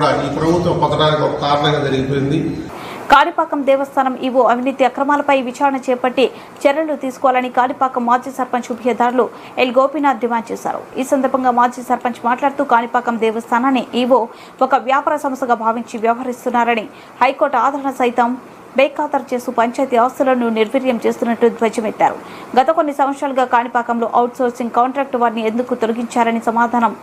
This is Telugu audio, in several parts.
ఈ ప్రభుత్వం పతనానికి ఒక కారణంగా జరిగిపోయింది. కాణిపాకం దేవస్థానం ఈవో అవినీతి అక్రమాలపై విచారణ చేపట్టి చర్యలు తీసుకోవాలని కాణిపాకం మాజీ సర్పంచ్ ఉభయదారులు ఎల్ గోపీనాథ్ డిమాండ్ చేశారు. ఈ సందర్భంగా మాజీ సర్పంచ్ మాట్లాడుతూ కాణిపాకం దేవస్థానాన్ని ఈవో ఒక వ్యాపార సంస్థగా భావించి వ్యవహరిస్తున్నారని, హైకోర్టు ఆదరణ సైతం బేఖాతరు చేస్తూ పంచాయతీ ఆస్తులను నిర్వీర్యం చేస్తున్నట్టు ధ్వజమెత్తారు. గత కొన్ని సంవత్సరాలుగా కాణిపాకంలో అవుట్సోర్సింగ్ కాంట్రాక్టు వారిని ఎందుకు తొలగించారని సమాధానం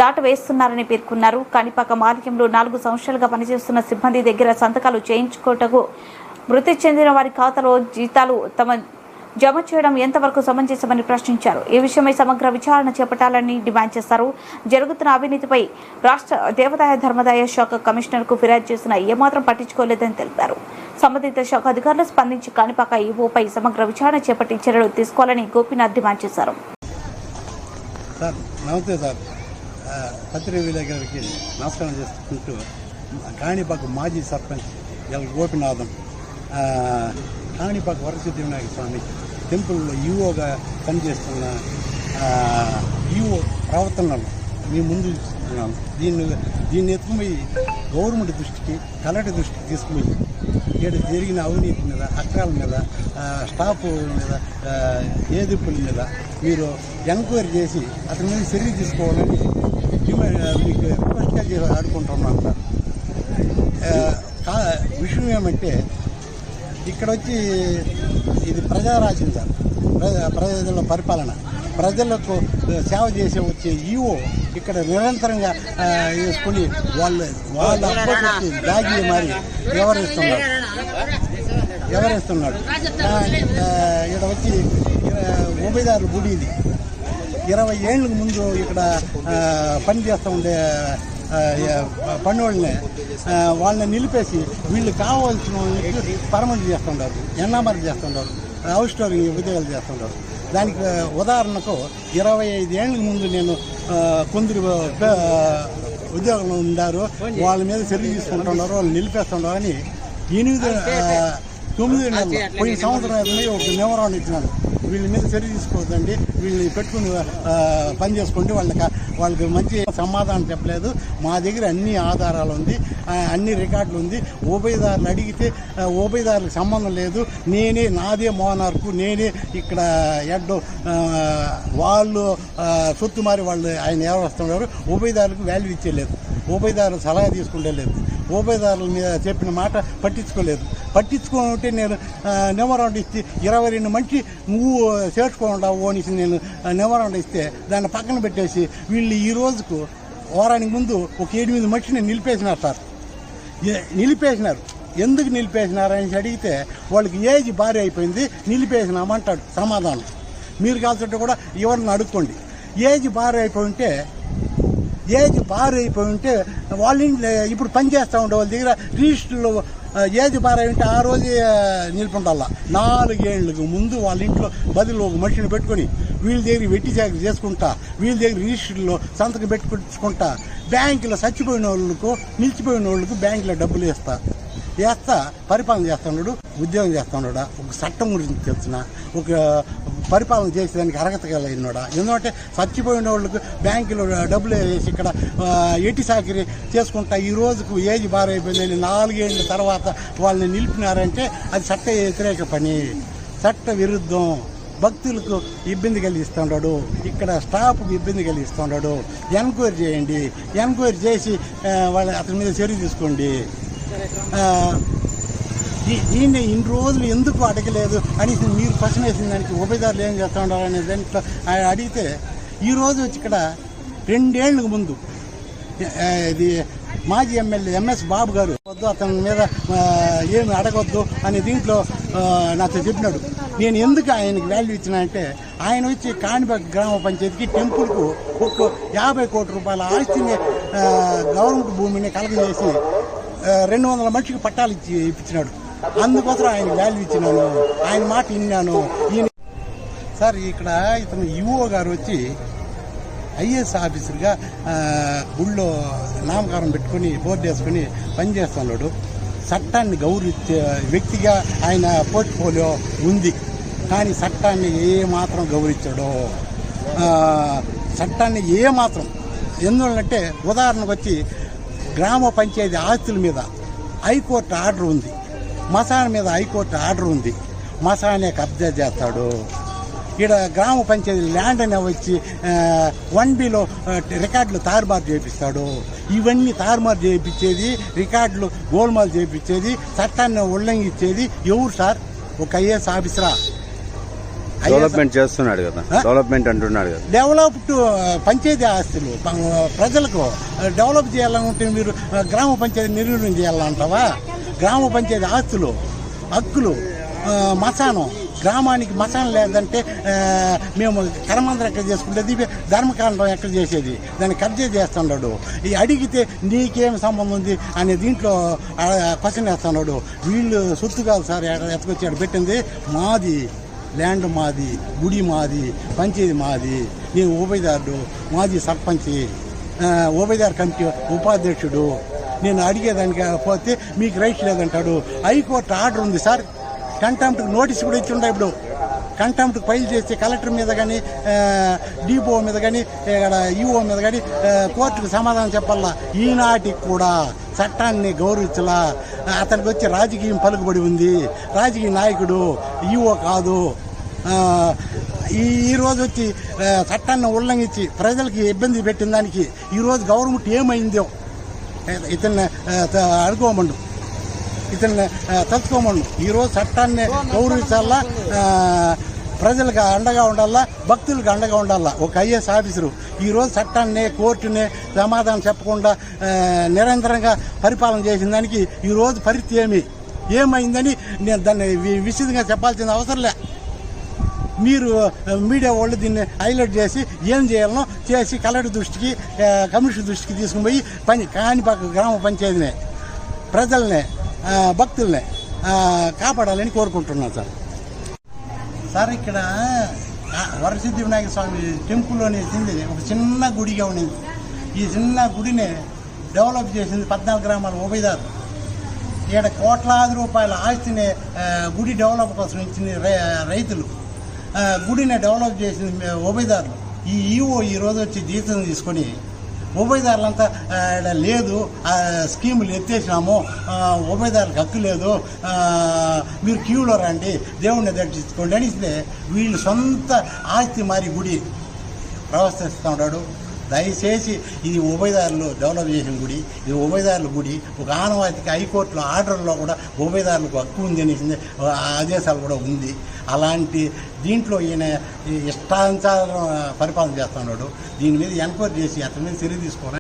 దాటవేస్తున్నారని పేర్కొన్నారు. కాణిపాకం ఆలయంలో 4 సంవత్సరాలుగా పనిచేస్తున్న సిబ్బంది దగ్గర సంతకాలు చేయించుకోటకు మృతి చెందిన వారి ఖాతాలో జీతాలు జమ చేయడం ఎంతవరకు సమంజసమని ప్రశ్నించారు. ఈ విషయమై సమగ్ర విచారణ చేపట్టాలని డిమాండ్ చేశారు. జరుగుతున్న అవినీతిపై రాష్ట్ర దేవాదాయ ధర్మాదాయ శాఖ కమిషనర్కు ఫిర్యాదు చేసినా ఏమాత్రం పట్టించుకోలేదని తెలిపారు. సంబంధిత శాఖ అధికారులు స్పందించి కాణిపాక ఈవోపై సమగ్ర విచారణ చేపట్టి చర్యలు తీసుకోవాలని గోపీనాథ్ డిమాండ్ చేశారు. పత్రిక గారికి నమస్కారం చేసుకుంటూ కాణిపాక మాజీ సర్పంచ్ ఎల్ గోపినాథం కాణిపాక వరసిద్ధి వినాయక స్వామి టెంపుల్లో ఈవోగా పనిచేస్తున్న ఈవో ప్రవర్తనలు మీ ముందు చూస్తున్నాను. దీన్ని ఎత్తుకుపోయి గవర్నమెంట్ దృష్టికి, కలెక్టర్ దృష్టికి తీసుకుపోయి ఇక్కడ జరిగిన అవినీతి మీద, అక్రాల మీద, స్టాఫ్ మీద, ఏదింపుల మీద మీరు ఎంక్వైరీ చేసి అతని మీద చర్య తీసుకోవాలని మీకు రిక్వెస్ట్గా ఆడుకుంటున్నాను సార్. విషయం ఏమంటే ఇక్కడ వచ్చి ఇది ప్రజారాజ్యం సార్, ప్రజల పరిపాలన, ప్రజలకు సేవ చేసే వచ్చే ఈవో ఇక్కడ నిరంతరంగా వేసుకుని వాళ్ళ అబ్బాయి దాగి మారి ఎవరేస్తున్నాడు. ఇక్కడ వచ్చి ఉభయదారుల గుడి ఇది 20 ఏళ్ళ ముందు ఇక్కడ పనిచేస్తూ ఉండే వాళ్ళని నిలిపేసి వీళ్ళు కావాల్సిన వాళ్ళకి పర్మనెంట్ చేస్తుంటారు, ఎన్నామరి చేస్తుంటారు, హౌస్ స్టోరింగ్ ఉద్యోగాలు చేస్తుంటారు. దానికి ఉదాహరణకు 25 ఏళ్ళ ముందు నేను కొందరు ఉద్యోగంలో ఉన్నారు, వాళ్ళ మీద చర్య తీసుకుంటున్నారు, వాళ్ళు నిలిపేస్తున్నారు అని 9 నెలలు పోయిన సంవత్సరం అయితే ఒక మెమోరాండం ఇచ్చినారు. వీళ్ళ మీద చర్య తీసుకోవద్దండి, వీళ్ళని పెట్టుకుని పని చేసుకోండి, వాళ్ళకి మంచి సమాధానం చెప్పలేదు. మా దగ్గర అన్ని ఆధారాలు ఉంది, అన్ని రికార్డులు ఉంది. ఉభయదారులు అడిగితే ఉభయదారులకు సంబంధం లేదు, నాదే మోనార్కు, నేనే ఇక్కడ హెడ్, వాళ్ళు సొత్తు మారి వాళ్ళు ఆయన ఎవరు వస్తున్నారు. ఉభయదారులకు వాల్యూ ఇచ్చేలేదు, ఉభయదారులు సలహా తీసుకుంటే లేదు, ఉభయదారుల మీద చెప్పిన మాట పట్టించుకుంటే నేను మెమోరాండం ఇచ్చి 22 మంచి నువ్వు చేర్చుకోకుండా ఓనిసి నేను మెమోరాండం ఇస్తే దాన్ని పక్కన పెట్టేసి వీళ్ళు ఈ రోజుకు వారానికి ముందు ఒక 8 మనిషిని నిలిపేసినారు సార్. నిలిపేసినారు. ఎందుకు నిలిపేసినారు అని అడిగితే వాళ్ళకి ఏజ్ భారీ అయిపోయింది, నిలిపేసినామంటాడు సమాధానం. మీరు కాల్చుంటే కూడా ఎవరిని అడుక్కోండి. ఏజ్ భారీ అయిపోయి ఉంటే వాళ్ళ ఇప్పుడు పనిచేస్తూ ఉండే వాళ్ళ దగ్గర రిజిస్టర్లో ఏజ్ భారీ ఉంటే ఆ రోజే నిలుపుండాల. 4 ఏళ్ళకు ముందు వాళ్ళ ఇంట్లో బదులు ఒక మనిషిని పెట్టుకొని వీళ్ళ దగ్గర వెట్టి చాకరీ చేసుకుంటా, వీళ్ళ దగ్గర రిజిస్టర్లో సంతకం పెట్టుకుంటా, బ్యాంకులో చచ్చిపోయిన వాళ్ళకు, నిలిచిపోయిన వాళ్ళకు బ్యాంకులో డబ్బులు వేస్తా పరిపాలన చేస్తున్నాడు, ఉద్యోగం చేస్తున్నాడా, ఒక చట్టం గురించి తెలిసిన, ఒక పరిపాలన చేసేదానికి అర్హత కలిగినాడా. ఎందుకంటే చచ్చిపోయిన వాళ్ళకు బ్యాంకులో డబ్బులు వేసి ఇక్కడ ఎట్టి సాకిరి చేసుకుంటా ఈ రోజుకు ఏజ్ భారీ అయిపోయిందని 4 ఏళ్ళ తర్వాత వాళ్ళని నిలిపినారంటే అది చట్ట వ్యతిరేక పని, చట్ట విరుద్ధం. భక్తులకు ఇబ్బంది కలిగిస్తున్నాడు, ఇక్కడ స్టాఫ్కి ఇబ్బంది కలిగిస్తున్నాడు. ఎంక్వైరీ చేయండి, ఎంక్వైరీ చేసి అతని మీద చర్య తీసుకోండి. ఈయన ఇన్ని రోజులు ఎందుకు అడగలేదు అని మీరు ప్రశ్న వేసిన దానికి ఉభయదారులు ఏం చేస్తూ ఉండాలి అనే దాంట్లో అడిగితే ఈరోజు వచ్చి ఇక్కడ 2 ఏళ్ళకు ముందు ఇది మాజీ ఎమ్మెల్యే ఎంఎస్ బాబు గారు వద్దు, అతని మీద ఏమి అడగొద్దు అని దీంట్లో నాతో చెప్పినాడు. నేను ఎందుకు ఆయనకి వాల్యూ ఇచ్చినా అంటే ఆయన వచ్చి కాణిపాక గ్రామ పంచాయతీకి టెంపుల్కు ఒక 50 కోట్ల రూపాయల ఆస్తిని గవర్నమెంట్ భూమిని కలగజేసి 200 మనిషికి పట్టాలు ఇప్పించినాడు. అందుకోసం ఆయన వాల్యూ ఇచ్చినాను, ఆయన మాట విన్నాను. సార్ ఇక్కడ ఇతను ఈవో గారు వచ్చి ఐఏఎస్ ఆఫీసర్గా గుళ్ళో నామకారం పెట్టుకుని బోర్డు వేసుకుని పనిచేస్తున్నాడు. చట్టాన్ని గౌరవించే వ్యక్తిగా ఆయన పోర్ట్ఫోలియో ఉంది, కానీ చట్టాన్ని ఏమాత్రం గౌరవించాడో, చట్టాన్ని ఏమాత్రం ఎందువల్లంటే ఉదాహరణకు వచ్చి గ్రామ పంచాయతీ ఆస్తుల మీద హైకోర్టు ఆర్డర్ ఉంది, మసాన్ మీద హైకోర్టు ఆర్డర్ ఉంది. మసానే కబ్జా చేస్తాడు. ఇక్కడ గ్రామ పంచాయతీ ల్యాండ్ అనే వచ్చి 1Bలో రికార్డులు తారుమారు చేపిస్తాడు. ఇవన్నీ తారుమారు చేయించేది, రికార్డులు గోల్మాలు చేయించేది, చట్టాన్ని ఉల్లంఘించేది ఎవరు సార్? ఒక ఐఏఎస్ ఆఫీసరా? డెవలప్మెంట్ చేస్తున్నాడు కదా, డెవలప్మెంట్ అంటున్నాడు కదా. డెవలప్డ్ పంచాయతీ ఆస్తులు ప్రజలకు డెవలప్ చేయాలనుకుంటే మీరు గ్రామ పంచాయతీ నిర్వహణ చేయాలంటావా? గ్రామ పంచాయతీ ఆస్తులు, హక్కులు, మసానం, గ్రామానికి మసానం లేదంటే మేము కర్మందరం ఎక్కడ చేసుకుంటేది, ధర్మకాండం ఎక్కడ చేసేది, దాన్ని కబ్జా చేస్తున్నాడు. ఈ అడిగితే నీకేం సంబంధం ఉంది అనే దీంట్లో క్వశ్చన్ వేస్తున్నాడు. వీళ్ళు సొత్తు కాదు సార్, ఎత్తుకొచ్చాడు పెట్టింది మాది, ల్యాండ్ మాది, గుడి మాది, పంచాయతీ మాది, నేను ఉభయదారుడు, మాజీ సర్పంచి, ఉభయదారు కమిటీ ఉపాధ్యక్షుడు. నేను అడిగేదానికి పోతే మీకు రైట్ లేదంటాడు. హైకోర్టు ఆర్డర్ ఉంది సార్, కంటెంప్ట్ నోటీస్ కూడా ఇచ్చి ఉండే. ఇప్పుడు కంటెంప్ట్ ఫైల్ చేసి కలెక్టర్ మీద కానీ, డిపో మీద కానీ, ఇక్కడ ఈఓ మీద కానీ కోర్టుకు సమాధానం చెప్పాలా. ఈనాటికి కూడా చట్టాన్ని గౌరవించలా. అతనికి వచ్చి రాజకీయం పలుకుబడి ఉంది, రాజకీయ నాయకుడు, ఈఓ కాదు. ఈరోజు వచ్చి చట్టాన్ని ఉల్లంఘించి ప్రజలకి ఇబ్బంది పెట్టిన దానికి ఈరోజు గవర్నమెంట్ ఏమైందో ఇతన్ని అడుకోమండు, ఇతన్ని తలుచుకోమను. ఈరోజు చట్టాన్ని గౌరవించాలా, ప్రజలకు అండగా ఉండాలా, భక్తులకు అండగా ఉండాలా. ఒక ఐఏఎస్ ఆఫీసరు ఈరోజు చట్టాన్ని, కోర్టుని సమాధానం చెప్పకుండా నిరంతరంగా పరిపాలన చేసిన దానికి ఈరోజు పరిస్థితి ఏమైందని నేను దాన్ని విశదంగా చెప్పాల్సిన అవసరం లే. మీరు మీడియా వాళ్ళు దీన్ని హైలైట్ చేసి ఏం చేయాలనో చేసి కలెక్టర్ దృష్టికి, కమిషనర్ దృష్టికి తీసుకుని పోయి కాణిపాక గ్రామ పంచాయతీని, ప్రజల్ని, భక్తుల్ని కాపాడాలని కోరుకుంటున్నాను సార్. సార్ ఇక్కడ వరసిద్ధి వినాయక స్వామి టెంపుల్ అనేసింది ఒక చిన్న గుడిగా ఉండేది. ఈ చిన్న గుడిని డెవలప్ చేసింది 14 గ్రామాల ఉభయదారు. ఇక్కడ కోట్లాది రూపాయల ఆస్తిని గుడి డెవలప్ కోసం ఇచ్చింది రైతులు. గుడిని డెవలప్ చేసింది ఉభయదారులు. ఈ ఈఓ ఈరోజు వచ్చి జీతం తీసుకొని ఉభయదారులంతా లేదు, స్కీములు ఎత్తేసినాము, ఉభయదారులకు హక్కు లేదు, మీరు క్యూలో రండి, దేవుణ్ణి దర్శించుకోండి అనిస్తే వీళ్ళు సొంత ఆస్తి మారి గుడి ప్రవర్తిస్తూ ఉన్నాడు. దయచేసి ఇది ఉభయదారులు డెవలప్ చేసిన గుడి, ఇది ఉభయదారుల గుడి. ఒక ఆనవాయితీకి హైకోర్టులో ఆర్డర్లో కూడా ఉభయదారులకు హక్కు ఉంది అనేసి ఆదేశాలు కూడా ఉంది. అలాంటి దీంట్లో ఈయన ఇష్టానుసారం పరిపాలన చేస్తున్నాడు. దీని మీద ఎంక్వైరీ చేసి అతని మీద చర్య తీసుకోవాలి.